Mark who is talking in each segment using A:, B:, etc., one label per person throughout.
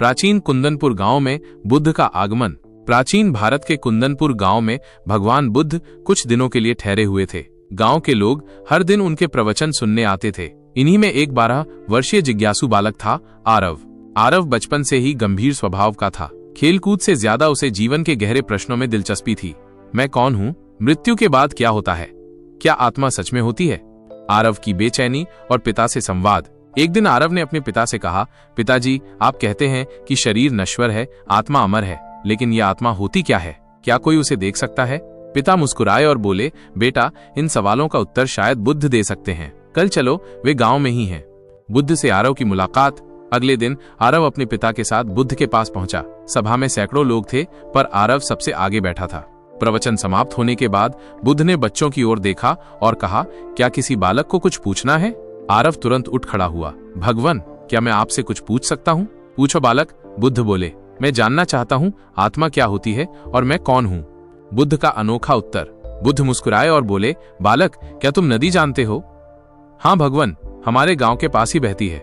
A: प्राचीन कुंदनपुर गांव में बुद्ध का आगमन। प्राचीन भारत के कुंदनपुर गांव में भगवान बुद्ध कुछ दिनों के लिए ठहरे हुए थे। गांव के लोग हर दिन उनके प्रवचन सुनने आते थे। इन्हीं में एक 12 वर्षीय जिज्ञासु बालक था, आरव। आरव बचपन से ही गंभीर स्वभाव का था। खेलकूद से ज्यादा उसे जीवन के गहरे प्रश्नों में दिलचस्पी थी। मैं कौन हूँ? मृत्यु के बाद क्या होता है? क्या आत्मा सच में होती है? आरव की बेचैनी और पिता से संवाद। एक दिन आरव ने अपने पिता से कहा, पिताजी, आप कहते हैं कि शरीर नश्वर है, आत्मा अमर है, लेकिन यह आत्मा होती क्या है? क्या कोई उसे देख सकता है? पिता मुस्कुराए और बोले, बेटा, इन सवालों का उत्तर शायद बुद्ध दे सकते हैं। कल चलो, वे गांव में ही हैं। बुद्ध से आरव की मुलाकात। अगले दिन आरव अपने पिता के साथ बुद्ध के पास पहुंचा। सभा में सैकड़ों लोग थे, पर आरव सबसे आगे बैठा था। प्रवचन समाप्त होने के बाद बुद्ध ने बच्चों की ओर देखा और कहा, क्या किसी बालक को कुछ पूछना है? आरव तुरंत उठ खड़ा हुआ। भगवान, क्या मैं आपसे कुछ पूछ सकता हूँ? पूछो बालक, बुद्ध बोले। मैं जानना चाहता हूँ आत्मा क्या होती है और मैं कौन हूँ? बुद्ध का अनोखा उत्तर। बुद्ध मुस्कुराए और बोले, बालक, क्या तुम नदी जानते हो? हाँ भगवान, हमारे गांव के पास ही बहती है।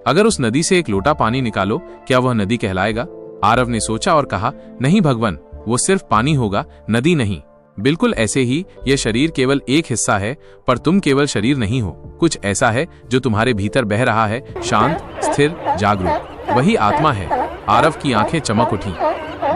A: अगर उस नदी से एक लोटा पानी निकालो, क्या वह नदी कहलाएगा? आरव ने सोचा और कहा, नहीं भगवान, वो सिर्फ पानी होगा, नदी नहीं। बिल्कुल ऐसे ही यह शरीर केवल एक हिस्सा है, पर तुम केवल शरीर नहीं हो। कुछ ऐसा है जो तुम्हारे भीतर बह रहा है, शांत, स्थिर, जागरूक। वही आत्मा है। आरव की आंखें चमक उठी।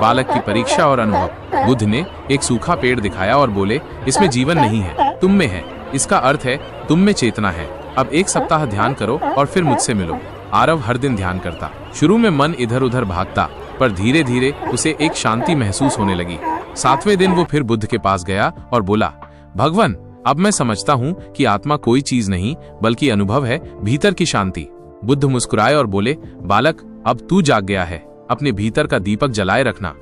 A: बालक की परीक्षा और अनुभव। बुद्ध ने एक सूखा पेड़ दिखाया और बोले, इसमें जीवन नहीं है, तुम में है। इसका अर्थ है तुम में चेतना है। अब 1 सप्ताह ध्यान करो और फिर मुझसे मिलो। आरव हर दिन ध्यान करता। शुरू में मन इधर उधर भागता, पर धीरे धीरे उसे एक शांति महसूस होने लगी। 7वें दिन वो फिर बुद्ध के पास गया और बोला, भगवान, अब मैं समझता हूँ कि आत्मा कोई चीज नहीं बल्कि अनुभव है, भीतर की शांति। बुद्ध मुस्कुराए और बोले, बालक, अब तू जाग गया है, अपने भीतर का दीपक जलाए रखना।